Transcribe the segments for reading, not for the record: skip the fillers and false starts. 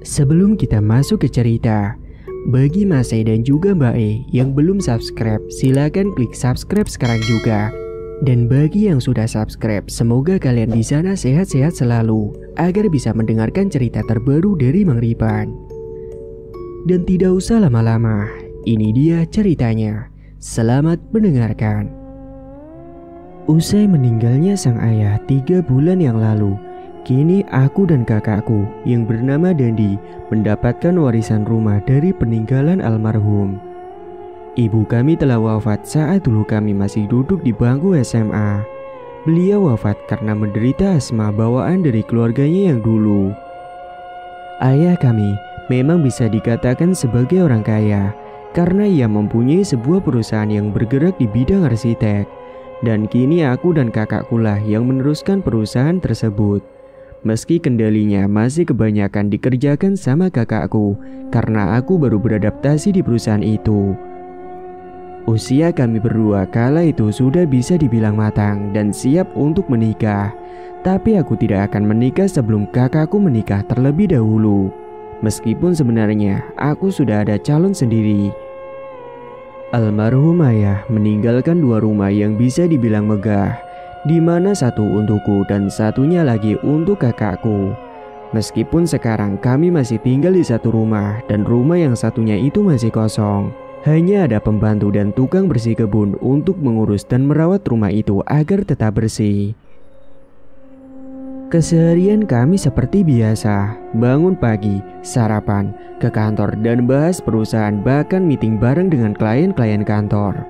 Sebelum kita masuk ke cerita, bagi Mas E dan juga Mbak E yang belum subscribe, silakan klik subscribe sekarang juga. Dan bagi yang sudah subscribe, semoga kalian di sana sehat-sehat selalu agar bisa mendengarkan cerita terbaru dari Mang Ripan. Dan tidak usah lama-lama, ini dia ceritanya. Selamat mendengarkan. Usai meninggalnya sang ayah 3 bulan yang lalu, kini aku dan kakakku yang bernama Dandi mendapatkan warisan rumah dari peninggalan almarhum. Ibu kami telah wafat saat dulu kami masih duduk di bangku SMA. Beliau wafat karena menderita asma bawaan dari keluarganya yang dulu. Ayah kami memang bisa dikatakan sebagai orang kaya karena ia mempunyai sebuah perusahaan yang bergerak di bidang arsitek. Dan kini aku dan kakakku lah yang meneruskan perusahaan tersebut. Meski kendalinya masih kebanyakan dikerjakan sama kakakku karena aku baru beradaptasi di perusahaan itu. Usia kami berdua kala itu sudah bisa dibilang matang dan siap untuk menikah. Tapi aku tidak akan menikah sebelum kakakku menikah terlebih dahulu. Meskipun sebenarnya aku sudah ada calon sendiri. Almarhum ayah meninggalkan 2 rumah yang bisa dibilang megah, di mana satu untukku dan satunya lagi untuk kakakku. Meskipun sekarang kami masih tinggal di satu rumah dan rumah yang satunya itu masih kosong. Hanya ada pembantu dan tukang bersih kebun untuk mengurus dan merawat rumah itu agar tetap bersih. Keseharian kami seperti biasa, bangun pagi, sarapan, ke kantor dan bahas perusahaan bahkan meeting bareng dengan klien-klien kantor.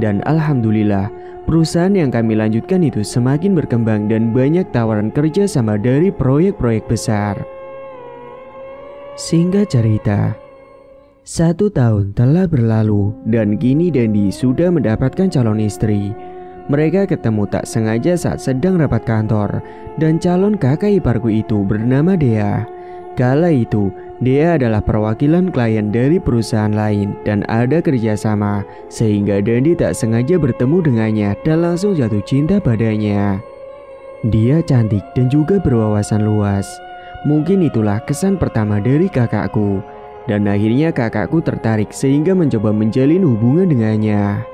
Dan alhamdulillah, perusahaan yang kami lanjutkan itu semakin berkembang dan banyak tawaran kerja sama dari proyek-proyek besar. Singkat cerita, 1 tahun telah berlalu dan kini Dandi sudah mendapatkan calon istri. Mereka ketemu tak sengaja saat sedang rapat kantor dan calon kakak iparku itu bernama Dea. Kala itu, Dea adalah perwakilan klien dari perusahaan lain dan ada kerjasama sehingga Dandi tak sengaja bertemu dengannya dan langsung jatuh cinta padanya. Dia cantik dan juga berwawasan luas. Mungkin itulah kesan pertama dari kakakku. Dan akhirnya kakakku tertarik sehingga mencoba menjalin hubungan dengannya.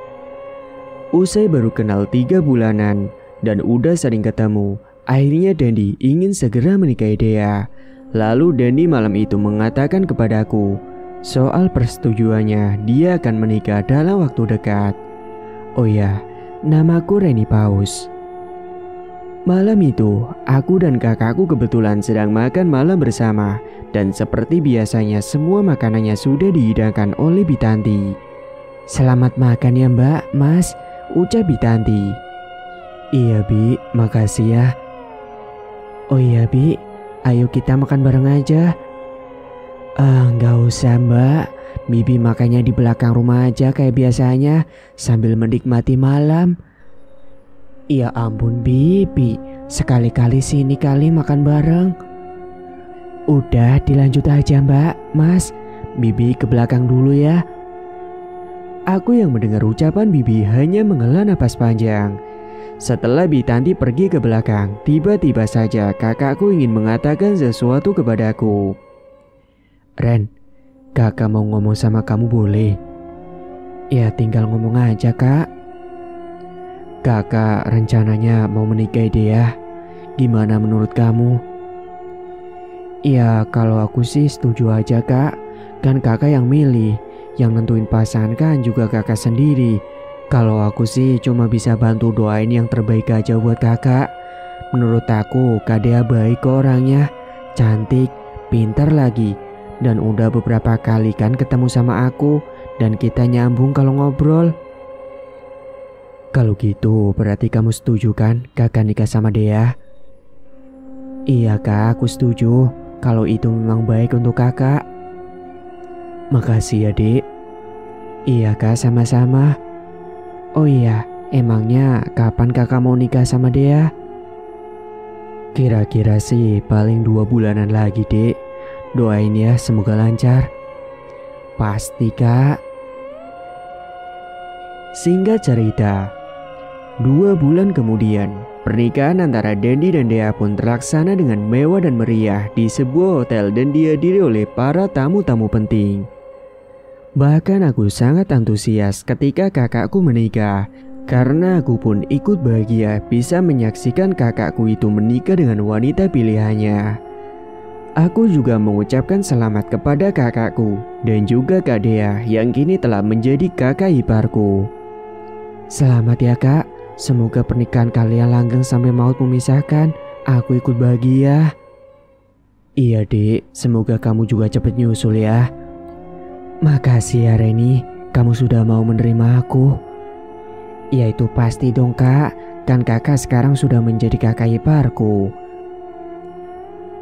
Usai baru kenal 3 bulanan dan udah sering ketemu, akhirnya Dandi ingin segera menikahi Dea. Lalu Dandi malam itu mengatakan kepadaku soal persetujuannya dia akan menikah dalam waktu dekat. Oh ya, namaku Reni Paus. Malam itu, aku dan kakakku kebetulan sedang makan malam bersama. Dan seperti biasanya semua makanannya sudah dihidangkan oleh Bitanti. Selamat makan ya Mbak, Mas, ucap Bitanti. Iya Bi, makasih ya. Oh iya Bi, ayo kita makan bareng aja. Nggak usah Mbak, Bibi makannya di belakang rumah aja kayak biasanya sambil menikmati malam. Ya ampun Bibi, sekali-kali sini kali makan bareng. Udah dilanjut aja Mbak, Mas, Bibi ke belakang dulu ya. Aku yang mendengar ucapan Bibi hanya menghela napas panjang. Setelah Bitanti pergi ke belakang, tiba-tiba saja kakakku ingin mengatakan sesuatu kepadaku. Ren, kakak mau ngomong sama kamu boleh? Ya tinggal ngomong aja kak. Kakak rencananya mau menikahi Dea. Gimana menurut kamu? Ya kalau aku sih setuju aja kak. Kan kakak yang milih. Yang nentuin pasangan kan juga kakak sendiri. Kalau aku sih cuma bisa bantu doain yang terbaik aja buat kakak. Menurut aku Kak Dea baik kok orangnya. Cantik, pintar lagi. Dan udah beberapa kali kan ketemu sama aku. Dan kita nyambung kalau ngobrol. Kalau gitu berarti kamu setuju kan kakak nikah sama Dea? Iya kak, aku setuju. Kalau itu memang baik untuk kakak. Makasih ya dek. Iya kak, sama-sama. Oh iya, emangnya kapan kakak mau nikah sama Dea? Kira-kira sih paling 2 bulanan lagi dek. Doain ya semoga lancar. Pasti kak. Singkat cerita, 2 bulan kemudian Pernikahan antara Dendi dan Dea pun terlaksana dengan mewah dan meriah di sebuah hotel dan dihadiri oleh para tamu-tamu penting. Bahkan aku sangat antusias ketika kakakku menikah, karena aku pun ikut bahagia bisa menyaksikan kakakku itu menikah dengan wanita pilihannya. Aku juga mengucapkan selamat kepada kakakku dan juga Kak Dea yang kini telah menjadi kakak iparku. Selamat ya kak. Semoga pernikahan kalian langgeng sampai maut memisahkan. Aku ikut bahagia. Iya dek, semoga kamu juga cepat nyusul ya. Makasih ya Reni, kamu sudah mau menerima aku. Ya itu pasti dong kak, kan kakak sekarang sudah menjadi kakak iparku.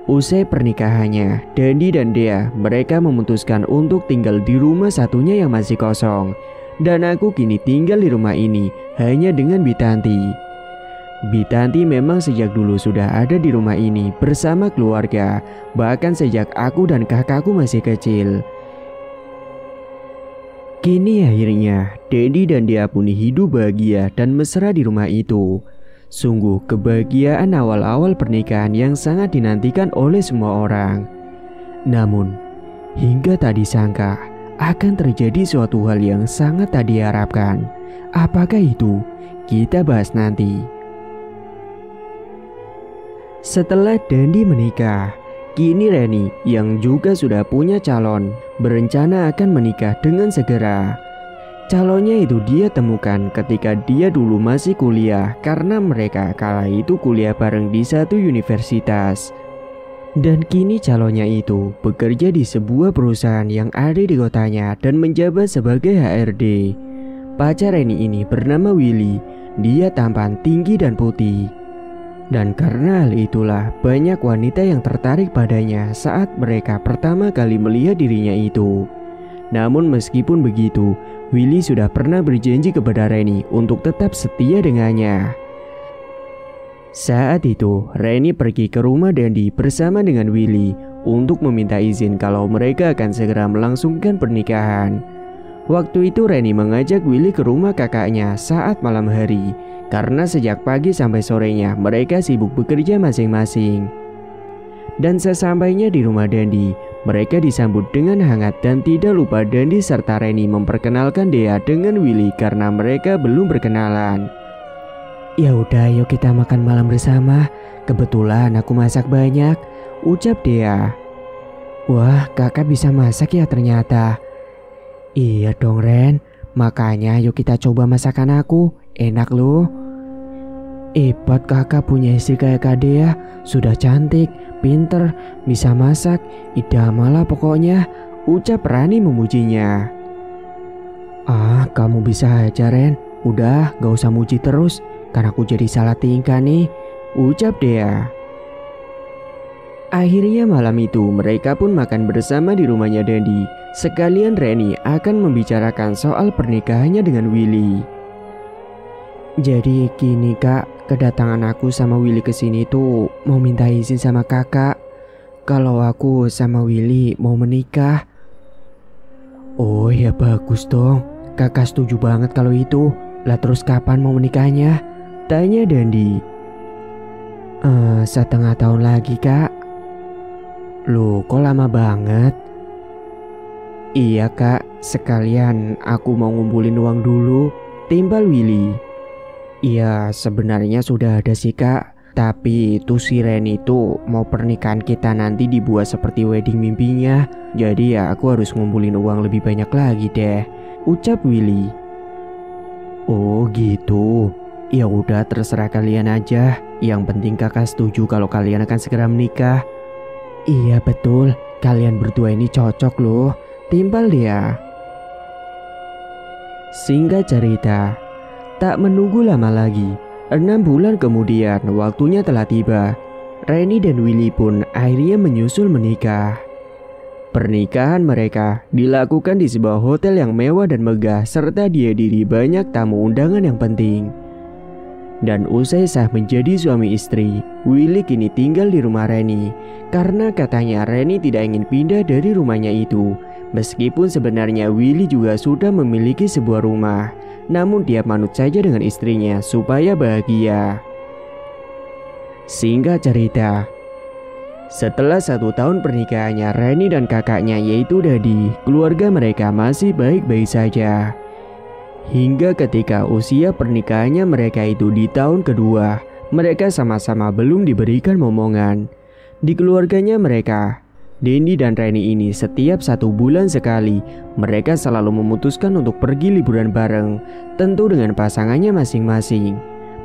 Usai pernikahannya, Dendi dan Dea mereka memutuskan untuk tinggal di rumah satunya yang masih kosong. Dan aku kini tinggal di rumah ini hanya dengan Bitanti. Bitanti memang sejak dulu sudah ada di rumah ini bersama keluarga, bahkan sejak aku dan kakakku masih kecil. Kini akhirnya Dendi dan Dea pun hidup bahagia dan mesra di rumah itu. Sungguh kebahagiaan awal-awal pernikahan yang sangat dinantikan oleh semua orang. Namun hingga tak disangka akan terjadi suatu hal yang sangat tak diharapkan. Apakah itu? Kita bahas nanti. Setelah Dendi menikah, kini Reni yang juga sudah punya calon berencana akan menikah dengan segera. Calonnya itu dia temukan ketika dia dulu masih kuliah, karena mereka kala itu kuliah bareng di satu universitas. Dan kini calonnya itu bekerja di sebuah perusahaan yang ada di kotanya dan menjabat sebagai HRD. Pacar Reni ini bernama Willy. Dia tampan, tinggi dan putih. Dan karena hal itulah banyak wanita yang tertarik padanya saat mereka pertama kali melihat dirinya itu. Namun meskipun begitu, Willy sudah pernah berjanji kepada Reni untuk tetap setia dengannya. Saat itu, Reni pergi ke rumah Dendi bersama dengan Willy untuk meminta izin kalau mereka akan segera melangsungkan pernikahan. Waktu itu Reni mengajak Willy ke rumah kakaknya saat malam hari, karena sejak pagi sampai sorenya mereka sibuk bekerja masing-masing. Dan sesampainya di rumah Dendi, mereka disambut dengan hangat dan tidak lupa Dendi serta Reni memperkenalkan Dea dengan Willy karena mereka belum berkenalan. Ya udah, yuk kita makan malam bersama. Kebetulan aku masak banyak, ucap Dea. Wah, kakak bisa masak ya ternyata. Iya dong Ren, makanya yuk kita coba masakan aku. Enak loh. Hebat kakak punya istri kayak Kak Dea. Sudah cantik, pinter, bisa masak, idaman lah pokoknya, ucap Rani memujinya. Ah, kamu bisa aja Ren. Udah, gak usah muji terus. Kan aku jadi salah tingkah nih, ucap Dea. Akhirnya malam itu mereka pun makan bersama di rumahnya Dendi. Sekalian Reni akan membicarakan soal pernikahannya dengan Willy. Jadi gini kak, kedatangan aku sama Willy kesini tuh mau minta izin sama kakak. Kalau aku sama Willy mau menikah. Oh ya bagus dong, kakak setuju banget kalau itu. Lah terus kapan mau menikahnya? Tanya Dendi. Setengah tahun lagi kak. Loh kok lama banget? Iya kak, sekalian aku mau ngumpulin uang dulu, timbal Willy. Iya sebenarnya sudah ada sih kak, tapi itu si Reni tuh mau pernikahan kita nanti dibuat seperti wedding mimpinya. Jadi ya aku harus ngumpulin uang lebih banyak lagi deh, ucap Willy. Oh gitu. Ya udah terserah kalian aja. Yang penting kakak setuju kalau kalian akan segera menikah. Iya betul, kalian berdua ini cocok loh, timbal dia. Singkat cerita, tak menunggu lama lagi, 6 bulan kemudian waktunya telah tiba. Reni dan Willy pun akhirnya menyusul menikah. Pernikahan mereka dilakukan di sebuah hotel yang mewah dan megah serta dihadiri banyak tamu undangan yang penting. Dan usai sah menjadi suami istri, Willy kini tinggal di rumah Reni karena katanya Reni tidak ingin pindah dari rumahnya itu. Meskipun sebenarnya Willy juga sudah memiliki sebuah rumah, namun dia manut saja dengan istrinya supaya bahagia. Singkat cerita, setelah 1 tahun pernikahannya Reni dan kakaknya yaitu Dadi, keluarga mereka masih baik-baik saja. Hingga ketika usia pernikahannya mereka itu di tahun kedua, mereka sama-sama belum diberikan momongan. Di keluarganya mereka, Dendi dan Reni ini setiap 1 bulan sekali mereka selalu memutuskan untuk pergi liburan bareng, tentu dengan pasangannya masing-masing.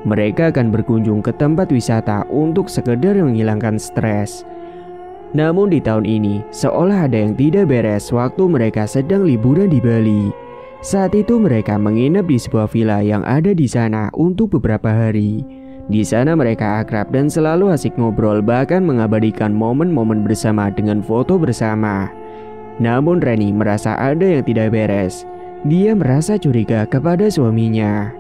Mereka akan berkunjung ke tempat wisata untuk sekedar menghilangkan stres. Namun di tahun ini seolah ada yang tidak beres waktu mereka sedang liburan di Bali. Saat itu mereka menginap di sebuah villa yang ada di sana untuk beberapa hari. Di sana mereka akrab dan selalu asik ngobrol, bahkan mengabadikan momen-momen bersama dengan foto bersama. Namun Reni merasa ada yang tidak beres. Dia merasa curiga kepada suaminya.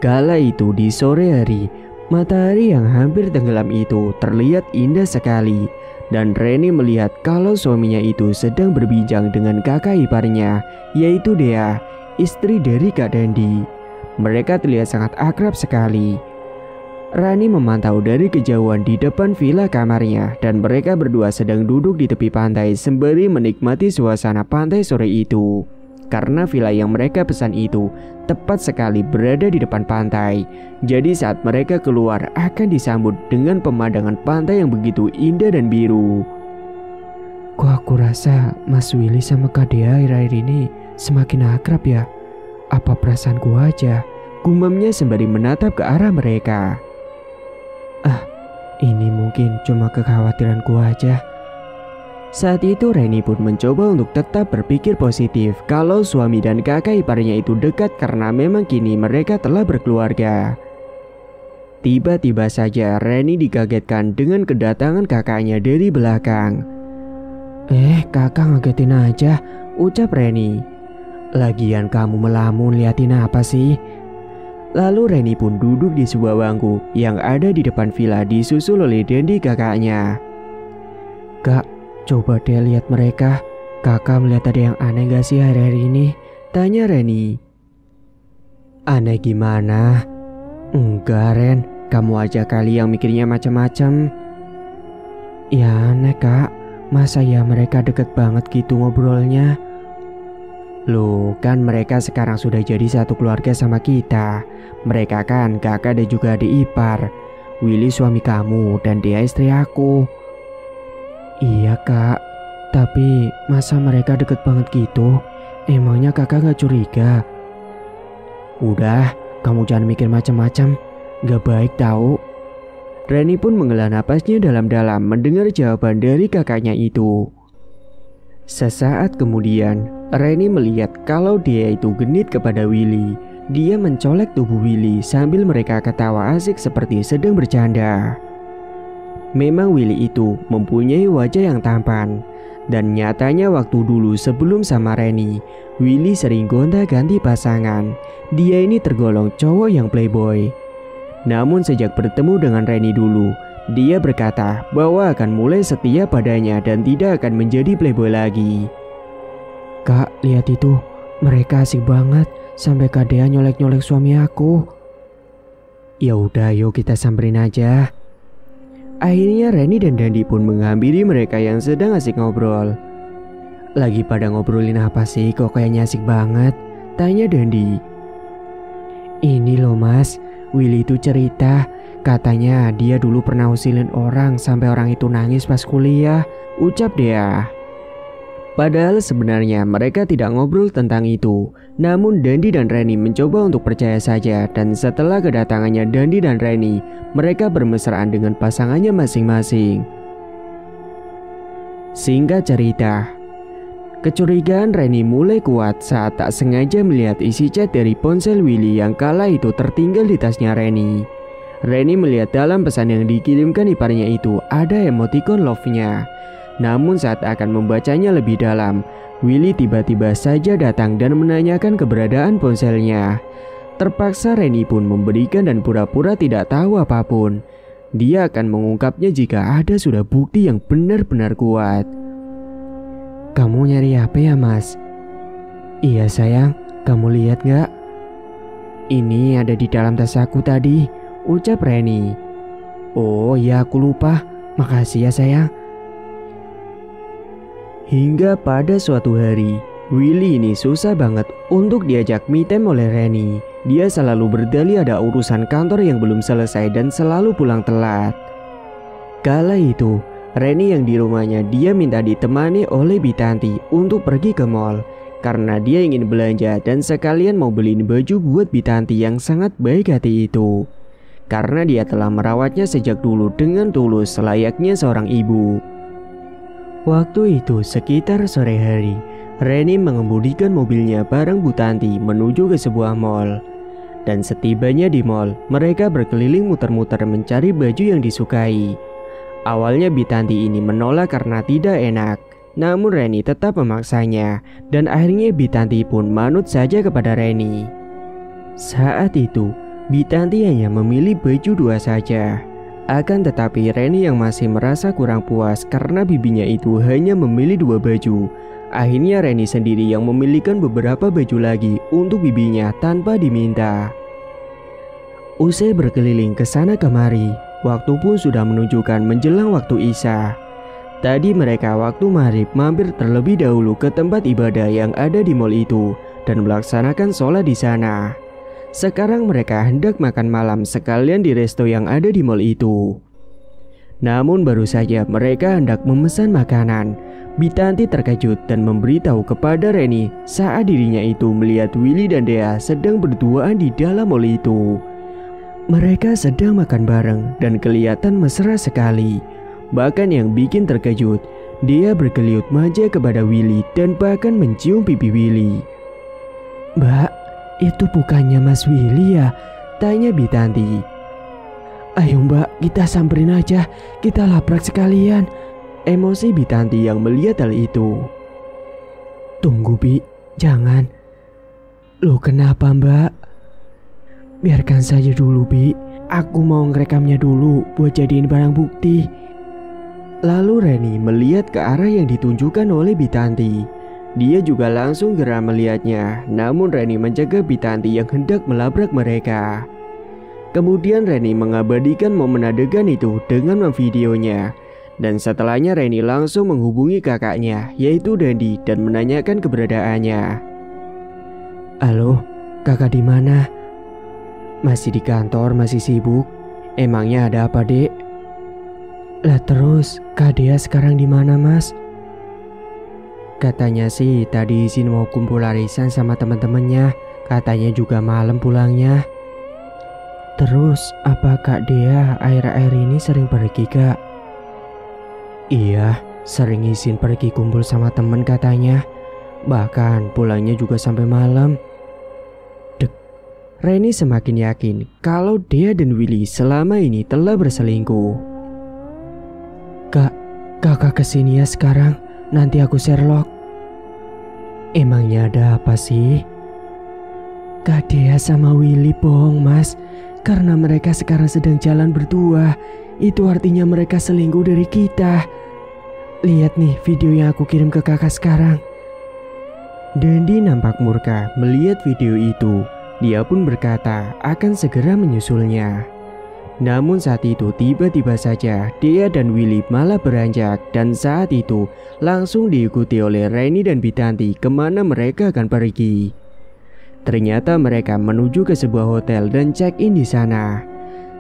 Kala itu di sore hari, matahari yang hampir tenggelam itu terlihat indah sekali. Dan Reni melihat kalau suaminya itu sedang berbincang dengan kakak iparnya, yaitu Dea, istri dari Kak Dandi. Mereka terlihat sangat akrab sekali. Rani memantau dari kejauhan di depan villa kamarnya dan mereka berdua sedang duduk di tepi pantai sembari menikmati suasana pantai sore itu. Karena villa yang mereka pesan itu tepat sekali berada di depan pantai. Jadi saat mereka keluar akan disambut dengan pemandangan pantai yang begitu indah dan biru. Kok aku rasa Mas Willy sama Kak Dea akhir-akhir ini semakin akrab ya? Apa perasaanku aja? Gumamnya sembari menatap ke arah mereka. Ini mungkin cuma kekhawatiranku aja. Saat itu Reni pun mencoba untuk tetap berpikir positif kalau suami dan kakak iparnya itu dekat karena memang kini mereka telah berkeluarga. Tiba-tiba saja Reni dikagetkan dengan kedatangan kakaknya dari belakang. Kakak ngagetin aja, ucap Reni. Lagian kamu melamun liatin apa sih? Lalu Reni pun duduk di sebuah bangku yang ada di depan villa disusul oleh Dendi kakaknya. Kak, coba deh lihat mereka. Kakak melihat ada yang aneh gak sih hari-hari ini? Tanya Reni. Aneh gimana? Enggak Ren, kamu aja kali yang mikirnya macam-macam. Ya aneh kak, masa ya mereka deket banget gitu ngobrolnya? Loh, kan mereka sekarang sudah jadi satu keluarga sama kita. Mereka kan kakak dan juga adik ipar. Willy suami kamu dan dia istri aku. Iya kak, tapi masa mereka deket banget gitu? Emangnya kakak gak curiga? Udah, kamu jangan mikir macam-macam. Gak baik tahu. Reni pun menghela napasnya dalam-dalam mendengar jawaban dari kakaknya itu. Sesaat kemudian, Reni melihat kalau dia itu genit kepada Willy. Dia mencolek tubuh Willy sambil mereka ketawa asik seperti sedang bercanda. Memang Willy itu mempunyai wajah yang tampan. Dan nyatanya waktu dulu sebelum sama Reni, Willy sering gonta-ganti pasangan. Dia ini tergolong cowok yang playboy. Namun sejak bertemu dengan Reni dulu, dia berkata bahwa akan mulai setia padanya dan tidak akan menjadi playboy lagi. Kak, lihat itu. Mereka asik banget. Sampai Kak Dea nyolek-nyolek suami aku. Ya udah, yuk kita samperin aja. Akhirnya Reni dan Dandi pun menghampiri mereka yang sedang asik ngobrol. Lagi pada ngobrolin apa sih? Kok kayaknya asik banget? Tanya Dandi. Ini loh mas, Willy itu cerita. Katanya dia dulu pernah usilin orang sampai orang itu nangis pas kuliah. Ucap Dea. Padahal sebenarnya mereka tidak ngobrol tentang itu. Namun Dandi dan Reni mencoba untuk percaya saja. Dan setelah kedatangannya Dandi dan Reni, mereka bermesraan dengan pasangannya masing-masing. Singkat cerita, kecurigaan Reni mulai kuat saat tak sengaja melihat isi chat dari ponsel Willy yang kala itu tertinggal di tasnya Reni. Reni melihat dalam pesan yang dikirimkan iparnya itu ada emoticon love-nya. Namun saat akan membacanya lebih dalam, Willy tiba-tiba saja datang dan menanyakan keberadaan ponselnya. Terpaksa Reni pun memberikan dan pura-pura tidak tahu apapun. Dia akan mengungkapnya jika ada sudah bukti yang benar-benar kuat. Kamu nyari apa ya mas? Iya sayang, kamu lihat gak? Ini ada di dalam tas aku tadi, ucap Reni. Oh ya, aku lupa. Makasih ya sayang. Hingga pada suatu hari, Willy ini susah banget untuk diajak me time oleh Rennie. Dia selalu berdalih ada urusan kantor yang belum selesai dan selalu pulang telat. Kala itu, Rennie yang di rumahnya dia minta ditemani oleh Bitanti untuk pergi ke mall. Karena dia ingin belanja dan sekalian mau beliin baju buat Bitanti yang sangat baik hati itu. Karena dia telah merawatnya sejak dulu dengan tulus layaknya seorang ibu. Waktu itu sekitar sore hari, Rennie mengemudikan mobilnya bareng Bu Tanti menuju ke sebuah mall. Dan setibanya di mall, mereka berkeliling muter-muter mencari baju yang disukai. Awalnya Bitanti ini menolak karena tidak enak, namun Rennie tetap memaksanya, dan akhirnya Bitanti pun manut saja kepada Rennie. Saat itu, Bitanti hanya memilih baju 2 saja. Akan tetapi Rennie yang masih merasa kurang puas karena bibinya itu hanya memilih 2 baju. Akhirnya Rennie sendiri yang memilihkan beberapa baju lagi untuk bibinya tanpa diminta. Usai berkeliling ke sana kemari, waktu pun sudah menunjukkan menjelang waktu Isya. Tadi mereka waktu maghrib mampir terlebih dahulu ke tempat ibadah yang ada di mall itu dan melaksanakan sholat di sana. Sekarang mereka hendak makan malam sekalian di resto yang ada di mall itu. Namun baru saja mereka hendak memesan makanan, Bitanti terkejut dan memberitahu kepada Rennie saat dirinya itu melihat Willy dan Dea sedang berduaan di dalam mall itu. Mereka sedang makan bareng dan kelihatan mesra sekali. Bahkan yang bikin terkejut, Dea berkeliut manja kepada Willy dan bahkan mencium pipi Willy. "Mbak, itu bukannya Mas Willy ya?" tanya Bitanti. "Ayo mbak, kita samperin aja, kita labrak sekalian," emosi Bitanti yang melihat hal itu. "Tunggu Bi, jangan." "Loh kenapa mbak?" "Biarkan saja dulu Bi, aku mau ngerekamnya dulu buat jadiin barang bukti." Lalu Rennie melihat ke arah yang ditunjukkan oleh Bitanti. Dia juga langsung geram melihatnya, namun Rennie mencegah Bitanti yang hendak melabrak mereka. Kemudian Rennie mengabadikan momen adegan itu dengan memvideonya. Dan setelahnya Rennie langsung menghubungi kakaknya, yaitu Dandi, dan menanyakan keberadaannya. "Halo, kakak di mana?" "Masih di kantor, masih sibuk." "Emangnya ada apa, Dek?" "Lah terus, Kak Dea sekarang di mana, Mas?" "Katanya sih tadi izin mau kumpul arisan sama teman-temannya. Katanya juga malam pulangnya." "Terus apa Kak Dea akhir-akhir ini sering pergi, Kak?" "Iya, sering izin pergi kumpul sama temen katanya. Bahkan pulangnya juga sampai malam." Dek, Rennie semakin yakin kalau Dea dan Willy selama ini telah berselingkuh. "Kak, kakak kesini ya sekarang. Nanti aku Sherlock." "Emangnya ada apa sih?" "Kak Dea sama Willy bohong mas. Karena mereka sekarang sedang jalan berdua. Itu artinya mereka selingkuh dari kita. Lihat nih video yang aku kirim ke kakak sekarang." Dandi nampak murka melihat video itu. Dia pun berkata akan segera menyusulnya. Namun saat itu tiba-tiba saja Dea dan Willy malah beranjak, dan saat itu langsung diikuti oleh Rennie dan Bitanti kemana mereka akan pergi. Ternyata mereka menuju ke sebuah hotel dan check-in di sana.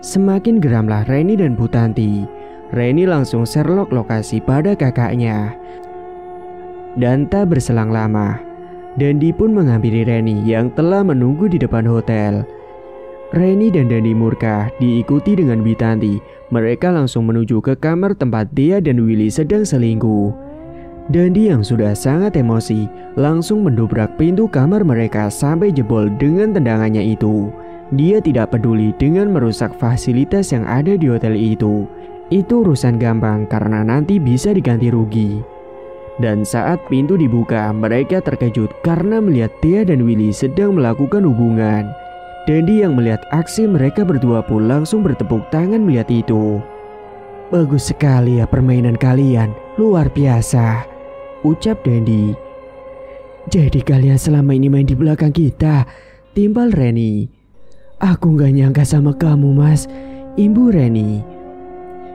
Semakin geramlah Rennie dan Bitanti. Rennie langsung Sherlock lokasi pada kakaknya. Dan tak berselang lama, Dandi pun menghampiri Rennie yang telah menunggu di depan hotel. Rennie dan Dandi murka diikuti dengan Bitanti. Mereka langsung menuju ke kamar tempat Dea dan Willy sedang selingkuh. Dandi yang sudah sangat emosi langsung mendobrak pintu kamar mereka sampai jebol dengan tendangannya itu. Dia tidak peduli dengan merusak fasilitas yang ada di hotel itu. Itu urusan gampang karena nanti bisa diganti rugi. Dan saat pintu dibuka, mereka terkejut karena melihat Dea dan Willy sedang melakukan hubungan. Dandi yang melihat aksi mereka berdua pun langsung bertepuk tangan melihat itu. "Bagus sekali ya permainan kalian, luar biasa," ucap Dandi. "Jadi kalian selama ini main di belakang kita," timbal Rennie. "Aku gak nyangka sama kamu mas," imbu Rennie.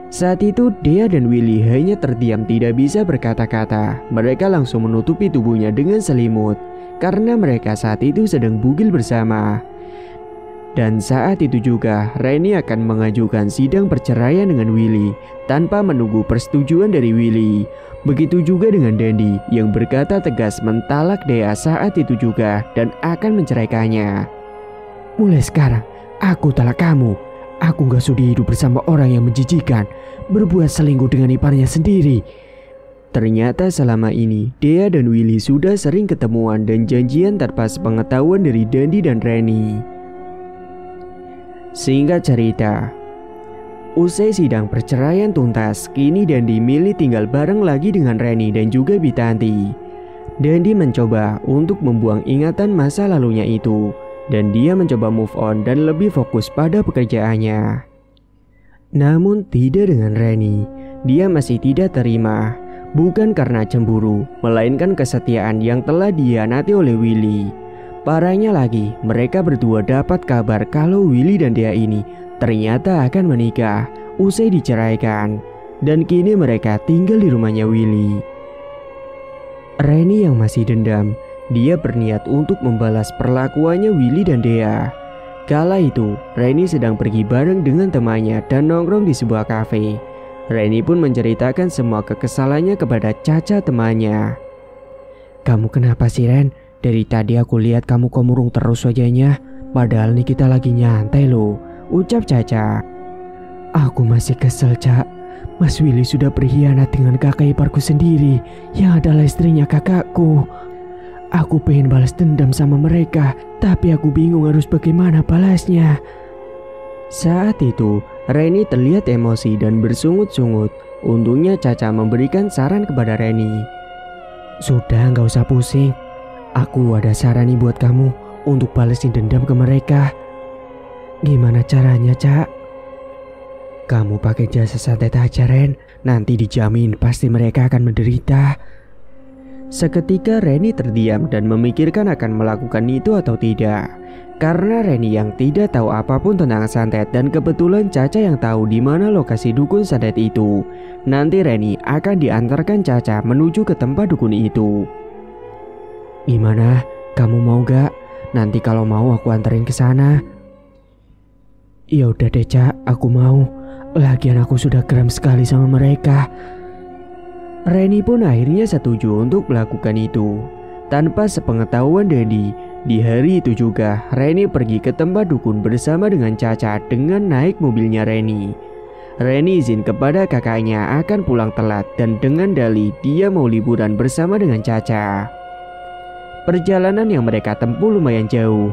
Saat itu Dea dan Willy hanya terdiam tidak bisa berkata-kata. Mereka langsung menutupi tubuhnya dengan selimut karena mereka saat itu sedang bugil bersama. Dan saat itu juga Reni akan mengajukan sidang perceraian dengan Willy tanpa menunggu persetujuan dari Willy. Begitu juga dengan Dandy yang berkata tegas mentalak Dea saat itu juga dan akan menceraikannya. Mulai sekarang aku talak kamu. Aku gak sudi hidup bersama orang yang menjijikan, berbuat selingkuh dengan iparnya sendiri. Ternyata selama ini Dea dan Willy sudah sering ketemuan dan janjian tanpa sepengetahuan dari Dandy dan Reni. Singkat cerita, usai sidang perceraian tuntas, kini Dandy milih tinggal bareng lagi dengan Reni dan juga Bitanti. Dandy mencoba untuk membuang ingatan masa lalunya itu, dan dia mencoba move on dan lebih fokus pada pekerjaannya. Namun tidak dengan Reni. Dia masih tidak terima, bukan karena cemburu, melainkan kesetiaan yang telah dihianati oleh Willy. Parahnya lagi, mereka berdua dapat kabar kalau Willy dan Dea ini ternyata akan menikah usai diceraikan, dan kini mereka tinggal di rumahnya Willy. Reni yang masih dendam, dia berniat untuk membalas perlakuannya Willy dan Dea. Kala itu, Reni sedang pergi bareng dengan temannya dan nongkrong di sebuah kafe. Reni pun menceritakan semua kekesalannya kepada Caca temannya. Kamu kenapa sih Ren? Dari tadi aku lihat kamu kok murung terus wajahnya. Padahal nih kita lagi nyantai loh, ucap Caca. Aku masih kesel Cak. Mas Willy sudah berkhianat dengan kakak iparku sendiri yang adalah istrinya kakakku. Aku pengen balas dendam sama mereka, tapi aku bingung harus bagaimana balasnya. Saat itu, Reni terlihat emosi dan bersungut-sungut. Untungnya Caca memberikan saran kepada Reni. Sudah, gak usah pusing. Aku ada saran nih buat kamu untuk balesin dendam ke mereka. Gimana caranya, Cak? Kamu pakai jasa santet aja, Ren. Nanti dijamin pasti mereka akan menderita. Seketika Reni terdiam dan memikirkan akan melakukan itu atau tidak. Karena Reni yang tidak tahu apapun tentang santet dan kebetulan Caca yang tahu di mana lokasi dukun santet itu. Nanti Reni akan diantarkan Caca menuju ke tempat dukun itu. Gimana? Kamu mau gak? Nanti kalau mau aku anterin ke sana. Ya udah deh Cak, aku mau. Lagian aku sudah geram sekali sama mereka. Reni pun akhirnya setuju untuk melakukan itu. Tanpa sepengetahuan Dandy, di hari itu juga Reni pergi ke tempat dukun bersama dengan Caca dengan naik mobilnya Reni. Reni izin kepada kakaknya akan pulang telat dan dengan dalih dia mau liburan bersama dengan Caca. Perjalanan yang mereka tempuh lumayan jauh.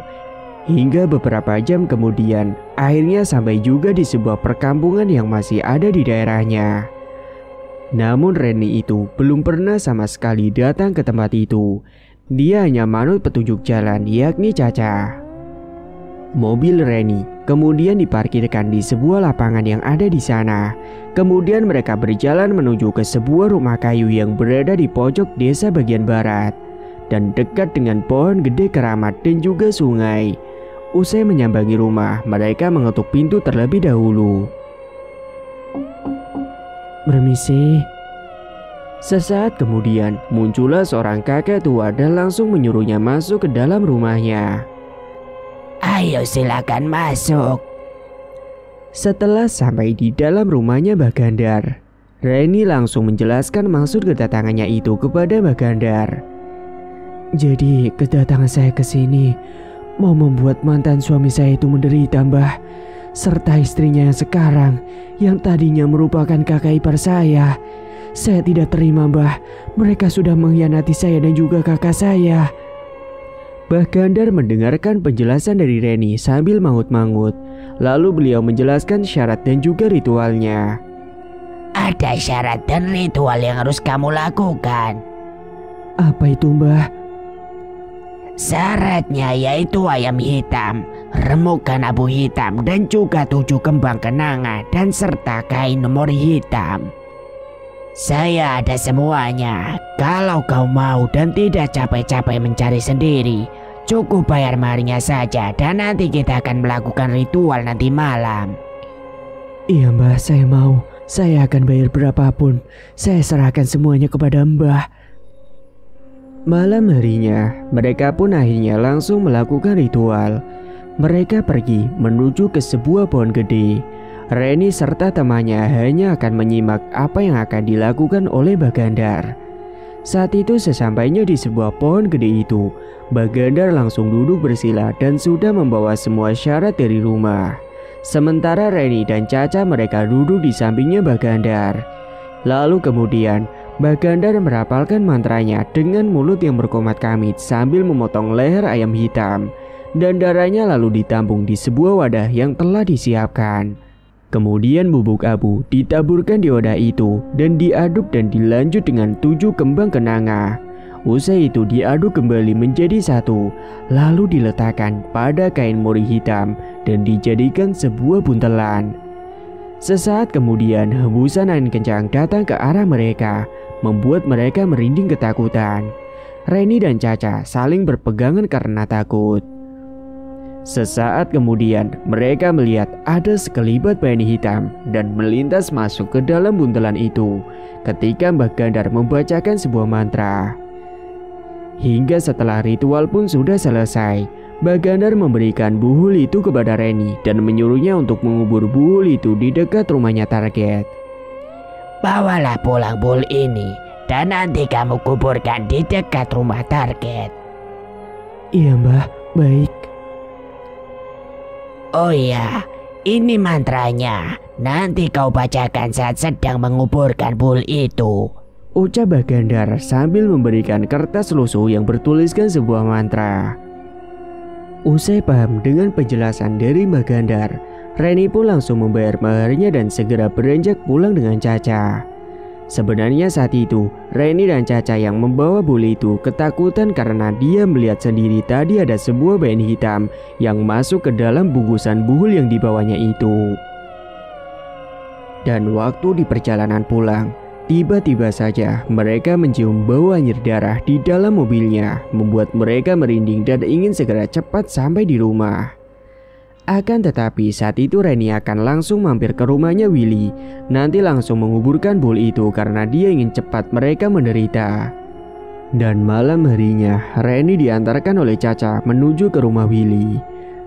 Hingga beberapa jam kemudian, akhirnya sampai juga di sebuah perkampungan yang masih ada di daerahnya. Namun Reni itu belum pernah sama sekali datang ke tempat itu. Dia hanya manut petunjuk jalan yakni Caca. Mobil Reni kemudian diparkirkan di sebuah lapangan yang ada di sana. Kemudian mereka berjalan menuju ke sebuah rumah kayu yang berada di pojok desa bagian barat dan dekat dengan pohon gede keramat dan juga sungai. Usai menyambangi rumah, mereka mengetuk pintu terlebih dahulu. Permisi. Sesaat kemudian muncullah seorang kakek tua dan langsung menyuruhnya masuk ke dalam rumahnya. Ayo silakan masuk. Setelah sampai di dalam rumahnya Bagandar, Reni langsung menjelaskan maksud kedatangannya itu kepada Bagandar. Jadi kedatangan saya ke sini mau membuat mantan suami saya itu menderita, Mbah, serta istrinya yang sekarang yang tadinya merupakan kakak ipar saya. Saya tidak terima, Mbah. Mereka sudah mengkhianati saya dan juga kakak saya. Bagandar mendengarkan penjelasan dari Reni sambil mangut-mangut. Lalu beliau menjelaskan syarat dan juga ritualnya. Ada syarat dan ritual yang harus kamu lakukan. Apa itu, Mbah? Syaratnya yaitu ayam hitam, remukan abu hitam dan juga 7 kembang kenanga dan serta kain memori hitam. Saya ada semuanya. Kalau kau mau dan tidak capek-capek mencari sendiri, cukup bayar maharnya saja dan nanti kita akan melakukan ritual nanti malam. Iya Mbah, saya mau. Saya akan bayar berapapun. Saya serahkan semuanya kepada Mbah. Malam harinya, mereka pun akhirnya langsung melakukan ritual. Mereka pergi menuju ke sebuah pohon gede. Reni serta temannya hanya akan menyimak apa yang akan dilakukan oleh Bagandar. Saat itu sesampainya di sebuah pohon gede itu, Bagandar langsung duduk bersila dan sudah membawa semua syarat dari rumah. Sementara Reni dan Caca mereka duduk di sampingnya Bagandar. Lalu kemudian Bagandar merapalkan mantranya dengan mulut yang berkomat kamit sambil memotong leher ayam hitam, dan darahnya lalu ditampung di sebuah wadah yang telah disiapkan. Kemudian bubuk abu ditaburkan di wadah itu dan diaduk dan dilanjut dengan 7 kembang kenanga. Usai itu diaduk kembali menjadi satu, lalu diletakkan pada kain mori hitam dan dijadikan sebuah buntelan. Sesaat kemudian hembusan angin kencang datang ke arah mereka, membuat mereka merinding ketakutan. Reni dan Caca saling berpegangan karena takut. Sesaat kemudian mereka melihat ada sekelibat bayangan hitam dan melintas masuk ke dalam buntelan itu ketika Bagandar membacakan sebuah mantra. Hingga setelah ritual pun sudah selesai, Bagandar memberikan buhul itu kepada Reni dan menyuruhnya untuk mengubur buhul itu di dekat rumahnya target. Bawalah pulang buhul ini dan nanti kamu kuburkan di dekat rumah target. Iya Mbah, baik. Oh iya, ini mantranya. Nanti kau bacakan saat sedang menguburkan buhul itu, ucap Bagandar sambil memberikan kertas lusuh yang bertuliskan sebuah mantra. Usai paham dengan penjelasan dari Bagandar, Reni pun langsung membayar maharnya dan segera beranjak pulang dengan Caca. Sebenarnya saat itu, Reni dan Caca yang membawa buhul itu ketakutan karena dia melihat sendiri tadi ada sebuah bayangan hitam yang masuk ke dalam bungkusan buhul yang dibawanya itu. Dan waktu di perjalanan pulang, tiba-tiba saja mereka mencium bau anyir darah di dalam mobilnya, membuat mereka merinding dan ingin segera cepat sampai di rumah. Akan tetapi saat itu Reni akan langsung mampir ke rumahnya Willy, nanti langsung menguburkan buhul itu karena dia ingin cepat mereka menderita. Dan malam harinya Reni diantarkan oleh Caca menuju ke rumah Willy.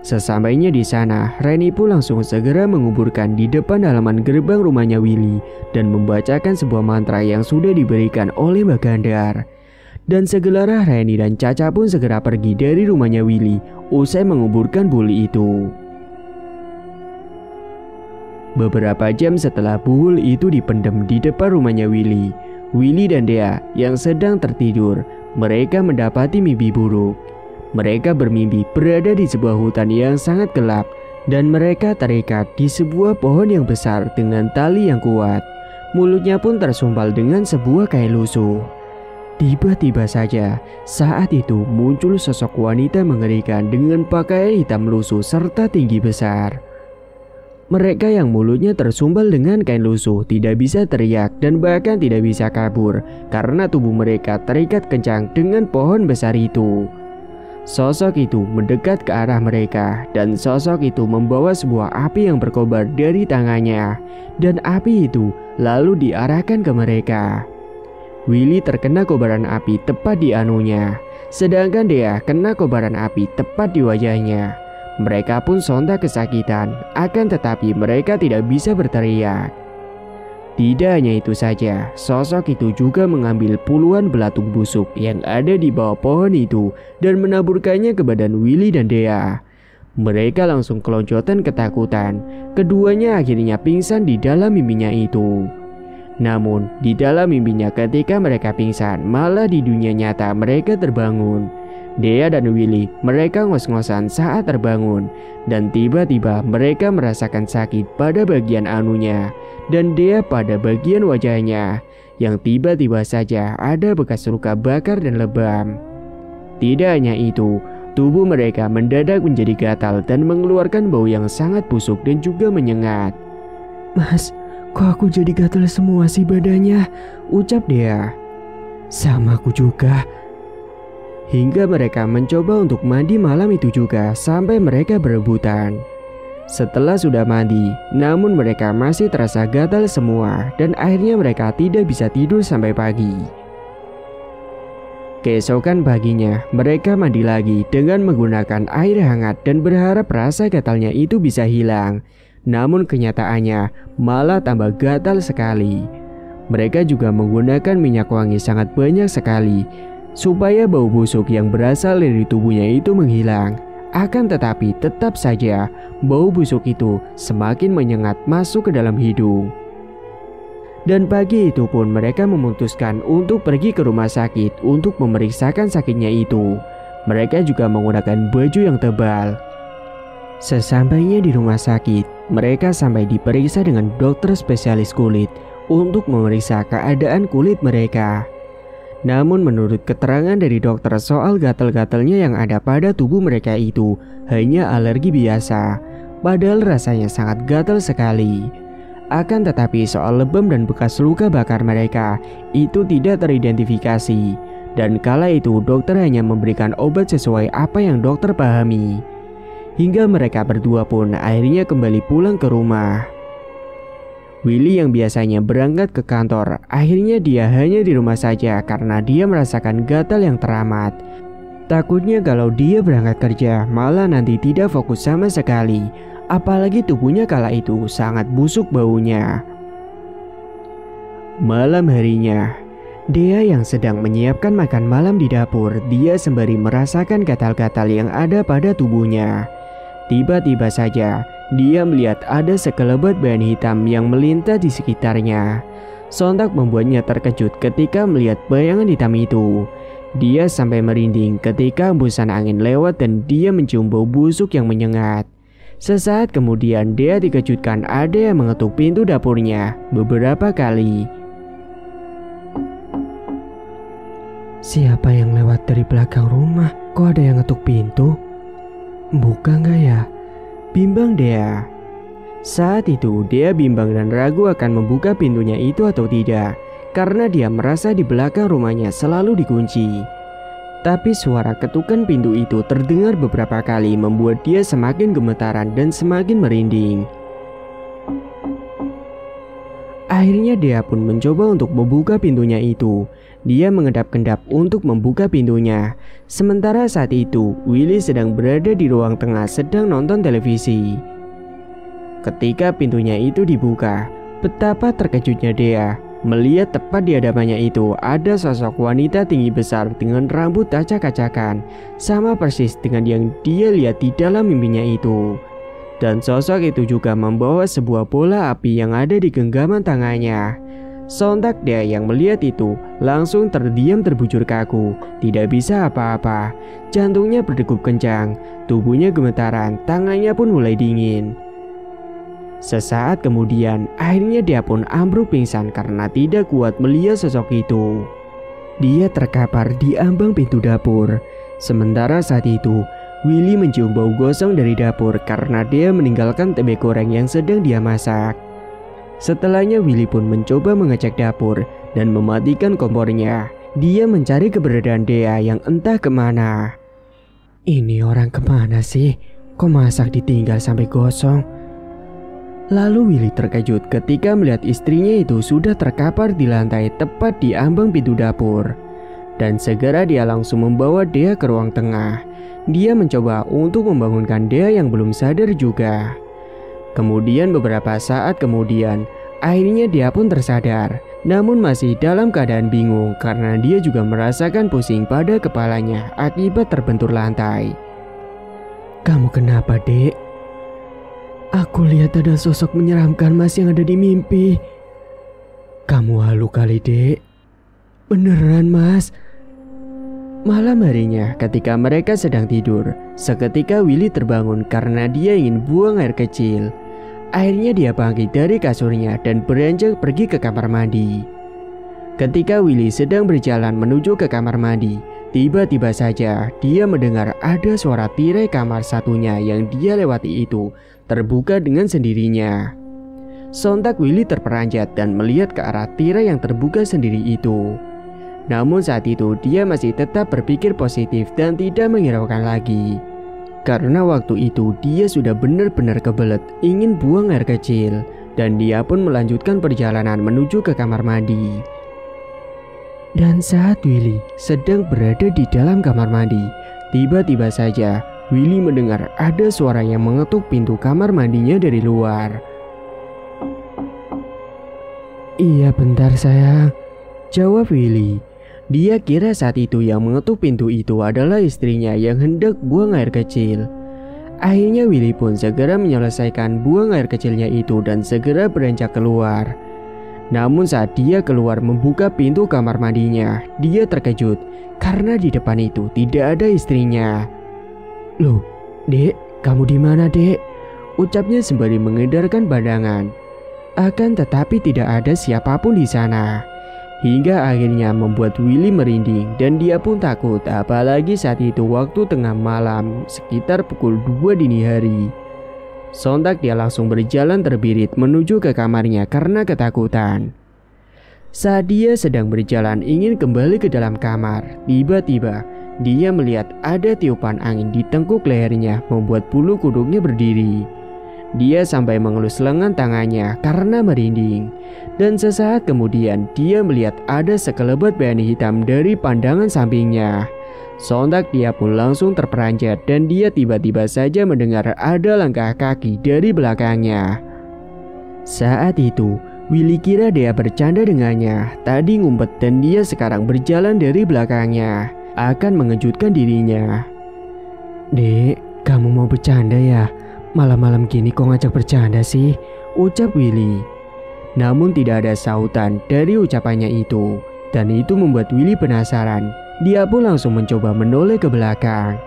Sesampainya di sana, Reni pun langsung segera menguburkan di depan halaman gerbang rumahnya Willy dan membacakan sebuah mantra yang sudah diberikan oleh Bagandar. Dan segera Reni dan Caca pun segera pergi dari rumahnya Willy usai menguburkan buhul itu. Beberapa jam setelah buhul itu dipendam di depan rumahnya Willy, Willy dan Dea yang sedang tertidur, mereka mendapati mimpi buruk. Mereka bermimpi berada di sebuah hutan yang sangat gelap dan mereka terikat di sebuah pohon yang besar dengan tali yang kuat. Mulutnya pun tersumpal dengan sebuah kain lusuh. Tiba-tiba saja saat itu muncul sosok wanita mengerikan dengan pakaian hitam lusuh serta tinggi besar. Mereka yang mulutnya tersumpal dengan kain lusuh tidak bisa teriak dan bahkan tidak bisa kabur karena tubuh mereka terikat kencang dengan pohon besar itu. Sosok itu mendekat ke arah mereka dan sosok itu membawa sebuah api yang berkobar dari tangannya dan api itu lalu diarahkan ke mereka. Willy terkena kobaran api tepat di anunya, sedangkan Dea kena kobaran api tepat di wajahnya. Mereka pun sontak kesakitan, akan tetapi mereka tidak bisa berteriak. Tidak hanya itu saja, sosok itu juga mengambil puluhan belatung busuk yang ada di bawah pohon itu dan menaburkannya ke badan Willy dan Dea. Mereka langsung keloncotan ketakutan, keduanya akhirnya pingsan di dalam mimpinya itu. Namun, di dalam mimpinya ketika mereka pingsan, malah di dunia nyata mereka terbangun. Dea dan Willy mereka ngos-ngosan saat terbangun dan tiba-tiba mereka merasakan sakit pada bagian anunya dan Dea pada bagian wajahnya yang tiba-tiba saja ada bekas luka bakar dan lebam. Tidak hanya itu, tubuh mereka mendadak menjadi gatal dan mengeluarkan bau yang sangat busuk dan juga menyengat. Mas, kok aku jadi gatal semua sih badannya? Ucap Dea. Sama aku juga. Hingga mereka mencoba untuk mandi malam itu juga sampai mereka berebutan. Setelah sudah mandi, namun mereka masih terasa gatal semua dan akhirnya mereka tidak bisa tidur sampai pagi. Keesokan paginya, mereka mandi lagi dengan menggunakan air hangat dan berharap rasa gatalnya itu bisa hilang. Namun kenyataannya malah tambah gatal sekali. Mereka juga menggunakan minyak wangi sangat banyak sekali supaya bau busuk yang berasal dari tubuhnya itu menghilang. Akan tetapi tetap saja bau busuk itu semakin menyengat masuk ke dalam hidung. Dan pagi itu pun mereka memutuskan untuk pergi ke rumah sakit untuk memeriksakan sakitnya itu. Mereka juga menggunakan baju yang tebal. Sesampainya di rumah sakit, mereka sampai diperiksa dengan dokter spesialis kulit untuk memeriksa keadaan kulit mereka. Namun menurut keterangan dari dokter soal gatal-gatalnya yang ada pada tubuh mereka itu hanya alergi biasa, padahal rasanya sangat gatal sekali. Akan tetapi soal lebam dan bekas luka bakar mereka itu tidak teridentifikasi, dan kala itu dokter hanya memberikan obat sesuai apa yang dokter pahami. Hingga mereka berdua pun akhirnya kembali pulang ke rumah. Willy yang biasanya berangkat ke kantor, akhirnya dia hanya di rumah saja karena dia merasakan gatal yang teramat. Takutnya kalau dia berangkat kerja malah nanti tidak fokus sama sekali, apalagi tubuhnya kala itu sangat busuk baunya. Malam harinya, Dea yang sedang menyiapkan makan malam di dapur, dia sembari merasakan gatal-gatal yang ada pada tubuhnya. Tiba-tiba saja, dia melihat ada sekelebat bayangan hitam yang melintas di sekitarnya. Sontak membuatnya terkejut ketika melihat bayangan hitam itu. Dia sampai merinding ketika hembusan angin lewat dan dia mencium bau busuk yang menyengat. Sesaat kemudian dia dikejutkan ada yang mengetuk pintu dapurnya beberapa kali. Siapa yang lewat dari belakang rumah? Kok ada yang ngetuk pintu? Buka nggak ya? Bimbang Dea. Saat itu Dea bimbang dan ragu akan membuka pintunya itu atau tidak, karena dia merasa di belakang rumahnya selalu dikunci. Tapi suara ketukan pintu itu terdengar beberapa kali membuat dia semakin gemetaran dan semakin merinding. Akhirnya Dea pun mencoba untuk membuka pintunya itu. Dia mengendap-endap untuk membuka pintunya. Sementara saat itu, Willy sedang berada di ruang tengah sedang nonton televisi. Ketika pintunya itu dibuka, betapa terkejutnya Dea melihat tepat di hadapannya itu ada sosok wanita tinggi besar dengan rambut acak-acakan, sama persis dengan yang dia lihat di dalam mimpinya itu. Dan sosok itu juga membawa sebuah bola api yang ada di genggaman tangannya. Sontak Dea yang melihat itu langsung terdiam terbujur kaku, tidak bisa apa-apa. Jantungnya berdegup kencang, tubuhnya gemetaran, tangannya pun mulai dingin. Sesaat kemudian akhirnya dia pun ambruk pingsan karena tidak kuat melihat sosok itu. Dia terkapar di ambang pintu dapur. Sementara saat itu Willy mencium bau gosong dari dapur karena dia meninggalkan tempe goreng yang sedang dia masak. Setelahnya Willy pun mencoba mengecek dapur dan mematikan kompornya. Dia mencari keberadaan Dea yang entah kemana. Ini orang kemana sih? Kok masak ditinggal sampai gosong? Lalu Willy terkejut ketika melihat istrinya itu sudah terkapar di lantai tepat di ambang pintu dapur. Dan segera dia langsung membawa Dea ke ruang tengah. Dia mencoba untuk membangunkan Dea yang belum sadar juga. Kemudian beberapa saat kemudian, akhirnya dia pun tersadar. Namun masih dalam keadaan bingung karena dia juga merasakan pusing pada kepalanya akibat terbentur lantai. Kamu kenapa, Dek? Aku lihat ada sosok menyeramkan Mas yang ada di mimpi. Kamu halu kali, Dek. Beneran, Mas. Malam harinya ketika mereka sedang tidur, seketika Willy terbangun karena dia ingin buang air kecil. Akhirnya dia bangkit dari kasurnya dan beranjak pergi ke kamar mandi. Ketika Willy sedang berjalan menuju ke kamar mandi, tiba-tiba saja dia mendengar ada suara tirai kamar satunya yang dia lewati itu terbuka dengan sendirinya. Sontak Willy terperanjat dan melihat ke arah tirai yang terbuka sendiri itu. Namun saat itu dia masih tetap berpikir positif dan tidak menghiraukan lagi. Karena waktu itu dia sudah benar-benar kebelet ingin buang air kecil. Dan dia pun melanjutkan perjalanan menuju ke kamar mandi. Dan saat Willy sedang berada di dalam kamar mandi, tiba-tiba saja Willy mendengar ada suara yang mengetuk pintu kamar mandinya dari luar. Iya bentar sayang, jawab Willy. Dia kira saat itu yang mengetuk pintu itu adalah istrinya yang hendak buang air kecil. Akhirnya Willy pun segera menyelesaikan buang air kecilnya itu dan segera beranjak keluar. Namun saat dia keluar membuka pintu kamar mandinya, dia terkejut karena di depan itu tidak ada istrinya. Loh, Dek, kamu di mana, Dek? Ucapnya sembari mengedarkan pandangan. Akan tetapi tidak ada siapapun di sana. Hingga akhirnya membuat Willy merinding dan dia pun takut, apalagi saat itu waktu tengah malam sekitar pukul 2 dini hari. Sontak dia langsung berjalan terbirit menuju ke kamarnya karena ketakutan. Saat dia sedang berjalan ingin kembali ke dalam kamar, tiba-tiba dia melihat ada tiupan angin di tengkuk lehernya membuat bulu kuduknya berdiri. Dia sampai mengelus lengan tangannya karena merinding. Dan sesaat kemudian dia melihat ada sekelebat bayangan hitam dari pandangan sampingnya. Sontak dia pun langsung terperanjat dan dia tiba-tiba saja mendengar ada langkah kaki dari belakangnya. Saat itu Willy kira dia bercanda dengannya. Tadi ngumpet dan dia sekarang berjalan dari belakangnya. Akan mengejutkan dirinya. Dek, kamu mau bercanda ya? Malam-malam gini kok ngajak bercanda sih? Ucap Willy. Namun tidak ada sautan dari ucapannya itu. Dan itu membuat Willy penasaran. Dia pun langsung mencoba menoleh ke belakang.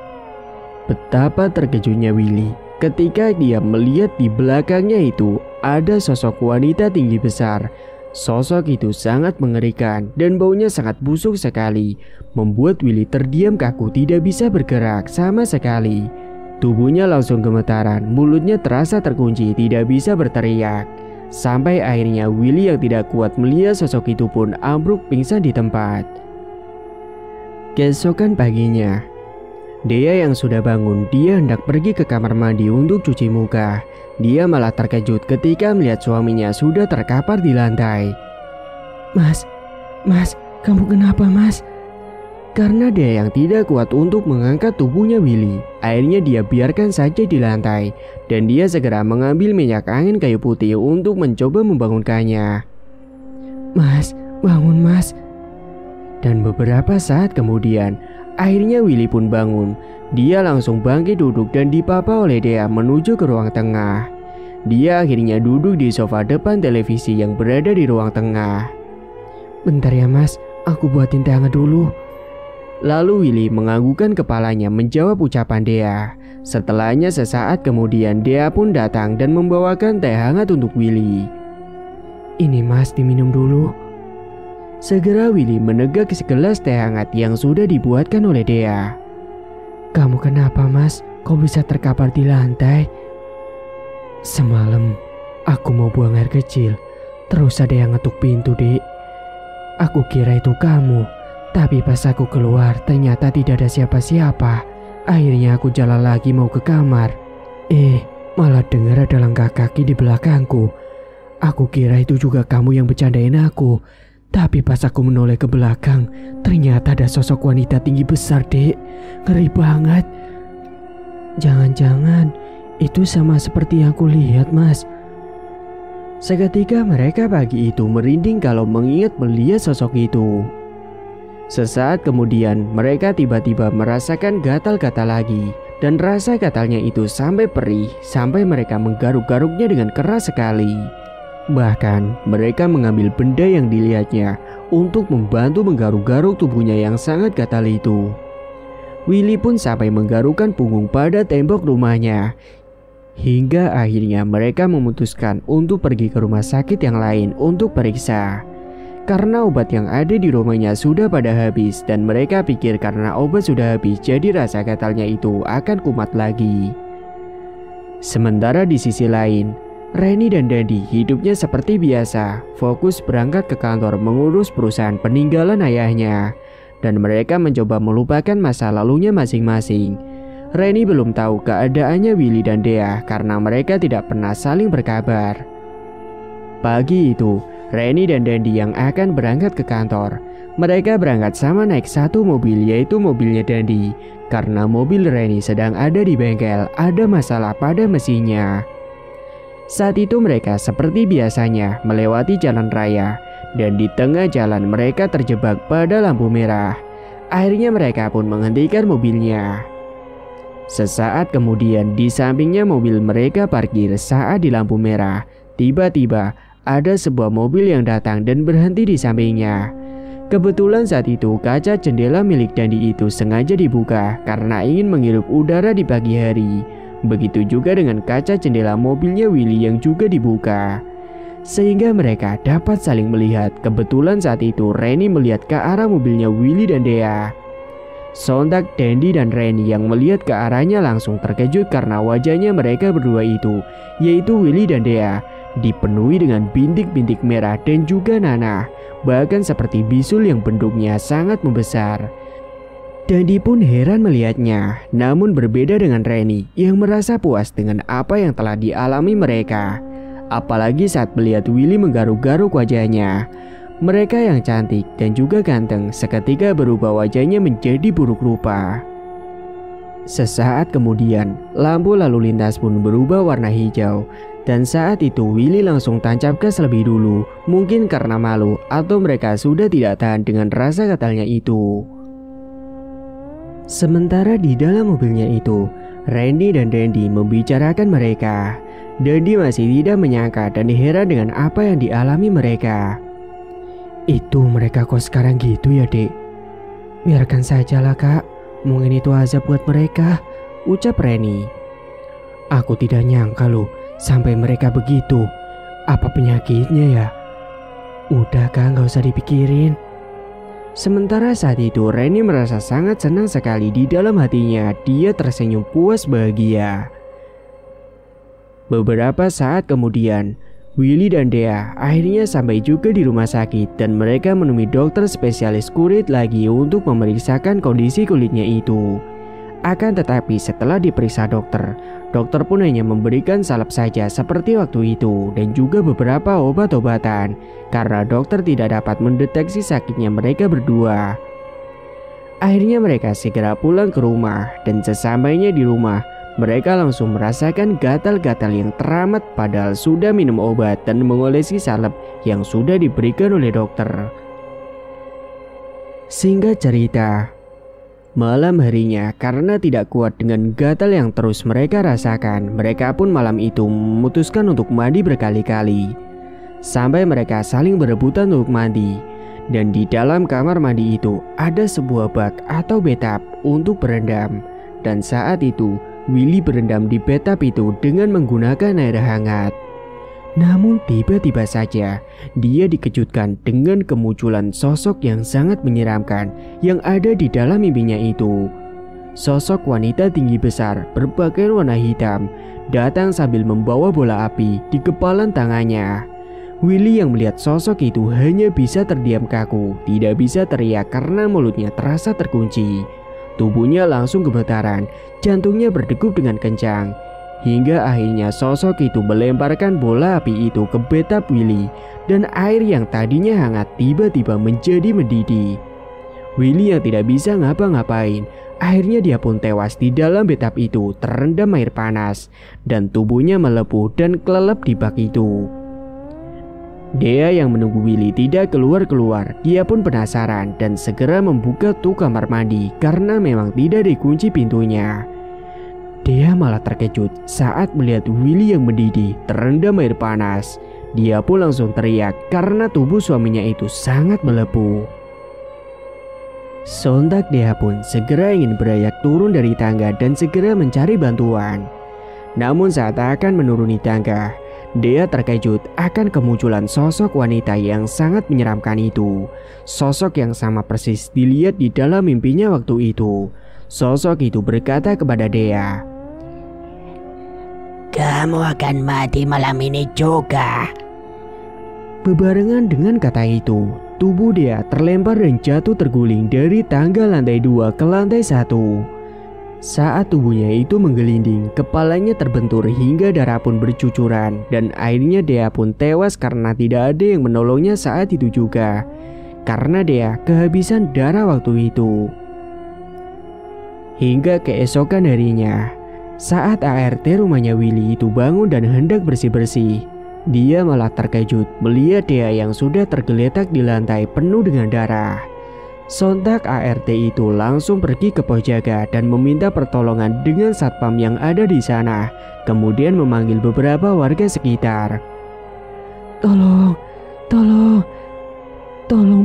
Betapa terkejutnya Willy ketika dia melihat di belakangnya itu ada sosok wanita tinggi besar. Sosok itu sangat mengerikan dan baunya sangat busuk sekali. Membuat Willy terdiam kaku, tidak bisa bergerak sama sekali. Tubuhnya langsung gemetaran, mulutnya terasa terkunci, tidak bisa berteriak. Sampai akhirnya Willy yang tidak kuat melihat sosok itu pun ambruk pingsan di tempat. Keesokan paginya, Dea yang sudah bangun, dia hendak pergi ke kamar mandi untuk cuci muka. Dia malah terkejut ketika melihat suaminya sudah terkapar di lantai. Mas, kamu kenapa mas? Karena dia yang tidak kuat untuk mengangkat tubuhnya Willy, akhirnya dia biarkan saja di lantai dan dia segera mengambil minyak angin kayu putih untuk mencoba membangunkannya. Mas, bangun mas. Dan beberapa saat kemudian, akhirnya Willy pun bangun. Dia langsung bangkit duduk dan dipapa oleh Dea menuju ke ruang tengah. Dia akhirnya duduk di sofa depan televisi yang berada di ruang tengah. Bentar ya mas, aku buatin teh hangat dulu. Lalu Willy menganggukkan kepalanya menjawab ucapan Dea. Setelahnya sesaat kemudian Dea pun datang dan membawakan teh hangat untuk Willy. Ini mas, diminum dulu. Segera Willy menegak segelas teh hangat yang sudah dibuatkan oleh Dea. Kamu kenapa mas? Kok bisa terkapar di lantai? Semalam aku mau buang air kecil, terus ada yang ngetuk pintu, Dek. Aku kira itu kamu. Tapi pas aku keluar ternyata tidak ada siapa-siapa. Akhirnya aku jalan lagi mau ke kamar. Malah dengar ada langkah kaki di belakangku. Aku kira itu juga kamu yang bercandain aku. Tapi pas aku menoleh ke belakang, ternyata ada sosok wanita tinggi besar, Dek. Ngeri banget. Jangan-jangan itu sama seperti yang aku lihat, Mas. Seketika mereka pagi itu merinding kalau mengingat melihat sosok itu. Sesaat kemudian mereka tiba-tiba merasakan gatal-gatal lagi. Dan rasa gatalnya itu sampai perih, sampai mereka menggaruk-garuknya dengan keras sekali. Bahkan mereka mengambil benda yang dilihatnya untuk membantu menggaruk-garuk tubuhnya yang sangat gatal itu. Willy pun sampai menggarukkan punggung pada tembok rumahnya. Hingga akhirnya mereka memutuskan untuk pergi ke rumah sakit yang lain untuk periksa. Karena obat yang ada di rumahnya sudah pada habis dan mereka pikir karena obat sudah habis jadi rasa gatalnya itu akan kumat lagi. Sementara di sisi lain, Reni dan Dandi hidupnya seperti biasa, fokus berangkat ke kantor mengurus perusahaan peninggalan ayahnya. Dan mereka mencoba melupakan masa lalunya masing-masing. Reni belum tahu keadaannya Willy dan Dea karena mereka tidak pernah saling berkabar. Pagi itu, Reni dan Dandi yang akan berangkat ke kantor. Mereka berangkat sama naik satu mobil, yaitu mobilnya Dandi. Karena mobil Reni sedang ada di bengkel, ada masalah pada mesinnya. Saat itu mereka seperti biasanya melewati jalan raya. Dan di tengah jalan mereka terjebak pada lampu merah. Akhirnya mereka pun menghentikan mobilnya. Sesaat kemudian di sampingnya mobil mereka parkir saat di lampu merah. Tiba-tiba ada sebuah mobil yang datang dan berhenti di sampingnya. Kebetulan saat itu kaca jendela milik Dandi itu sengaja dibuka karena ingin menghirup udara di pagi hari. Begitu juga dengan kaca jendela mobilnya Willy yang juga dibuka. Sehingga mereka dapat saling melihat. Kebetulan saat itu Reni melihat ke arah mobilnya Willy dan Dea. Sontak Dandi dan Reni yang melihat ke arahnya langsung terkejut karena wajahnya mereka berdua itu, yaitu Willy dan Dea, dipenuhi dengan bintik-bintik merah dan juga nanah, bahkan seperti bisul yang bentuknya sangat membesar. Dandi pun heran melihatnya, namun berbeda dengan Reni yang merasa puas dengan apa yang telah dialami mereka. Apalagi saat melihat Willy menggaruk-garuk wajahnya. Mereka yang cantik dan juga ganteng seketika berubah wajahnya menjadi buruk rupa. Sesaat kemudian, lampu lalu lintas pun berubah warna hijau. Dan saat itu Willy langsung tancap gas lebih dulu, mungkin karena malu atau mereka sudah tidak tahan dengan rasa gatalnya itu. Sementara di dalam mobilnya itu, Randy dan Dandi membicarakan mereka. Dandi masih tidak menyangka dan heran dengan apa yang dialami mereka. Itu mereka kok sekarang gitu ya, Dek? Biarkan sajalah, Kak. Mungkin itu azab buat mereka, ucap Reni. Aku tidak nyangka loh sampai mereka begitu. Apa penyakitnya ya? Udah Kak, gak usah dipikirin. Sementara saat itu Reni merasa sangat senang sekali di dalam hatinya. Dia tersenyum puas bahagia. Beberapa saat kemudian, Willy dan Dea akhirnya sampai juga di rumah sakit dan mereka menemui dokter spesialis kulit lagi untuk memeriksakan kondisi kulitnya itu. Akan tetapi setelah diperiksa dokter pun hanya memberikan salep saja seperti waktu itu dan juga beberapa obat-obatan karena dokter tidak dapat mendeteksi sakitnya mereka berdua. Akhirnya mereka segera pulang ke rumah dan sesampainya di rumah, mereka langsung merasakan gatal-gatal yang teramat padahal sudah minum obat dan mengolesi salep yang sudah diberikan oleh dokter. Singkat cerita, malam harinya karena tidak kuat dengan gatal yang terus mereka rasakan, mereka pun malam itu memutuskan untuk mandi berkali-kali. Sampai mereka saling berebutan untuk mandi. Dan di dalam kamar mandi itu ada sebuah bak atau bathtub untuk berendam. Dan saat itu Willy berendam di bathtub itu dengan menggunakan air hangat. Namun tiba-tiba saja dia dikejutkan dengan kemunculan sosok yang sangat menyeramkan yang ada di dalam mimpinya itu. Sosok wanita tinggi besar berpakaian warna hitam datang sambil membawa bola api di kepalan tangannya. Willy yang melihat sosok itu hanya bisa terdiam kaku, tidak bisa teriak karena mulutnya terasa terkunci. Tubuhnya langsung gemetaran, jantungnya berdegup dengan kencang. Hingga akhirnya sosok itu melemparkan bola api itu ke bathtub Willy. Dan air yang tadinya hangat tiba-tiba menjadi mendidih. Willy yang tidak bisa ngapa-ngapain, akhirnya dia pun tewas di dalam bathtub itu terendam air panas. Dan tubuhnya melepuh dan kelelep di bak itu. Dea yang menunggu Willy tidak keluar-keluar, dia pun penasaran dan segera membuka kamar mandi karena memang tidak dikunci pintunya. Dea malah terkejut saat melihat Willy yang mendidih terendam air panas. Dia pun langsung teriak karena tubuh suaminya itu sangat melepuh. Sontak Dea pun segera ingin berayak turun dari tangga dan segera mencari bantuan. Namun saat akan menuruni tangga, Dea terkejut akan kemunculan sosok wanita yang sangat menyeramkan itu. Sosok yang sama persis dilihat di dalam mimpinya waktu itu. Sosok itu berkata kepada Dea, "Kamu akan mati malam ini juga." Bebarengan dengan kata itu, tubuh Dea terlempar dan jatuh terguling dari tangga lantai 2 ke lantai 1. Saat tubuhnya itu menggelinding, kepalanya terbentur hingga darah pun bercucuran, dan akhirnya Dea pun tewas karena tidak ada yang menolongnya saat itu juga. Karena Dea kehabisan darah waktu itu. Hingga keesokan harinya, saat ART rumahnya Willy itu bangun dan hendak bersih-bersih, dia malah terkejut melihat Dea yang sudah tergeletak di lantai penuh dengan darah. Sontak ART itu langsung pergi ke pos jaga dan meminta pertolongan dengan satpam yang ada di sana, kemudian memanggil beberapa warga sekitar. Tolong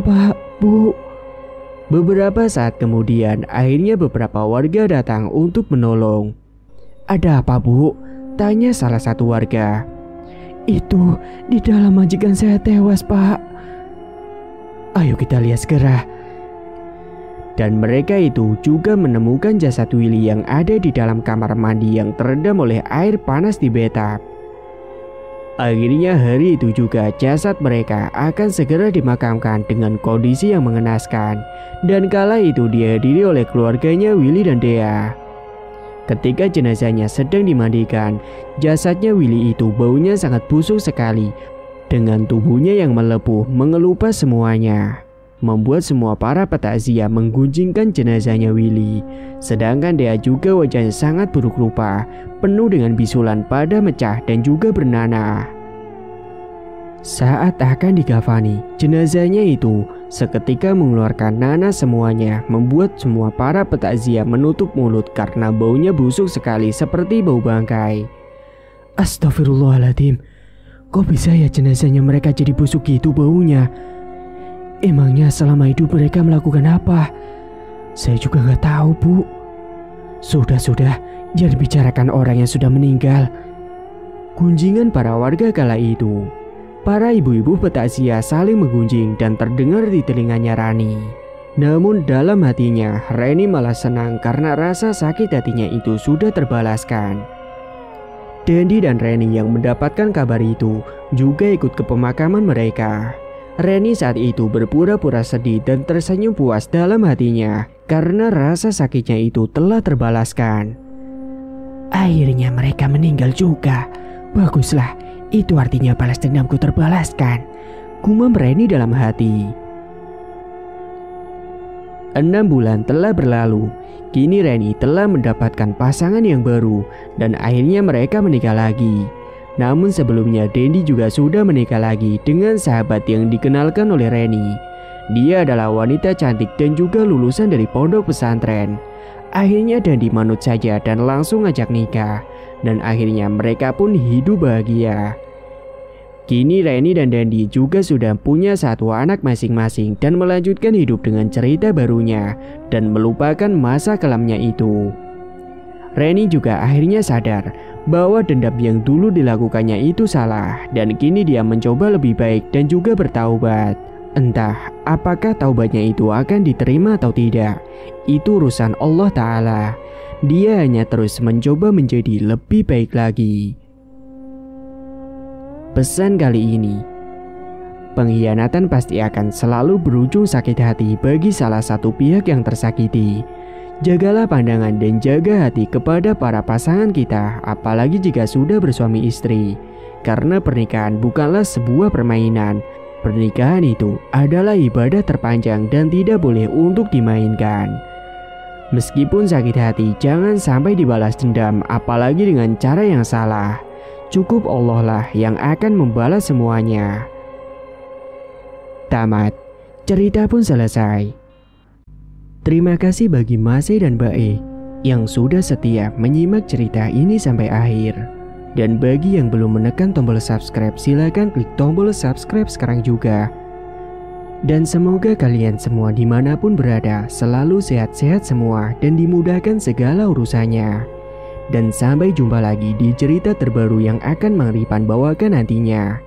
Pak, Bu. Beberapa saat kemudian akhirnya beberapa warga datang untuk menolong. Ada apa, Bu? Tanya salah satu warga. Itu di dalam majikan saya tewas, Pak. Ayo kita lihat segera. Dan mereka itu juga menemukan jasad Willy yang ada di dalam kamar mandi yang terendam oleh air panas di bathtub. Akhirnya hari itu juga jasad mereka akan segera dimakamkan dengan kondisi yang mengenaskan. Dan kala itu dihadiri oleh keluarganya Willy dan Dea. Ketika jenazahnya sedang dimandikan, jasadnya Willy itu baunya sangat busuk sekali, dengan tubuhnya yang melepuh mengelupas semuanya, membuat semua para petakziah menggunjingkan jenazahnya Willy. Sedangkan Dea juga wajahnya sangat buruk rupa, penuh dengan bisulan pada mecah dan juga bernanah. Saat akan dikafani, jenazahnya itu seketika mengeluarkan nanah semuanya, membuat semua para petakziah menutup mulut karena baunya busuk sekali seperti bau bangkai. Astagfirullahaladzim, kok bisa ya jenazahnya mereka jadi busuk gitu baunya? Emangnya selama hidup mereka melakukan apa? Saya juga gak tahu, Bu. Sudah, jangan bicarakan orang yang sudah meninggal. Gunjingan para warga kala itu. Para ibu-ibu petakziah saling menggunjing dan terdengar di telinganya Rani. Namun dalam hatinya, Rani malah senang karena rasa sakit hatinya itu sudah terbalaskan. Dendi dan Rani yang mendapatkan kabar itu juga ikut ke pemakaman mereka. Rani saat itu berpura-pura sedih dan tersenyum puas dalam hatinya karena rasa sakitnya itu telah terbalaskan. Akhirnya mereka meninggal juga. Baguslah, itu artinya balas dendamku terbalaskan, gumam Rani dalam hati. 6 bulan telah berlalu. Kini Rani telah mendapatkan pasangan yang baru dan akhirnya mereka menikah lagi. Namun sebelumnya Dendi juga sudah menikah lagi dengan sahabat yang dikenalkan oleh Rani. Dia adalah wanita cantik dan juga lulusan dari pondok pesantren. Akhirnya Dendi manut saja dan langsung ngajak nikah. Dan akhirnya mereka pun hidup bahagia. Kini Rani dan Dendi juga sudah punya satu anak masing-masing dan melanjutkan hidup dengan cerita barunya dan melupakan masa kelamnya itu. Rani juga akhirnya sadar bahwa dendam yang dulu dilakukannya itu salah dan kini dia mencoba lebih baik dan juga bertaubat. Entah apakah taubatnya itu akan diterima atau tidak, itu urusan Allah Ta'ala. Dia hanya terus mencoba menjadi lebih baik lagi. Pesan kali ini, pengkhianatan pasti akan selalu berujung sakit hati bagi salah satu pihak yang tersakiti. Jagalah pandangan dan jaga hati kepada para pasangan kita, apalagi jika sudah bersuami istri. Karena pernikahan bukanlah sebuah permainan. Pernikahan itu adalah ibadah terpanjang dan tidak boleh untuk dimainkan. Meskipun sakit hati, jangan sampai dibalas dendam, apalagi dengan cara yang salah. Cukup Allah lah yang akan membalas semuanya. Tamat. Cerita pun selesai. Terima kasih bagi Mas E dan Mbak E yang sudah setia menyimak cerita ini sampai akhir. Dan bagi yang belum menekan tombol subscribe, silakan klik tombol subscribe sekarang juga. Dan semoga kalian semua dimanapun berada selalu sehat-sehat semua dan dimudahkan segala urusannya. Dan sampai jumpa lagi di cerita terbaru yang akan Mang Ripan bawakan nantinya.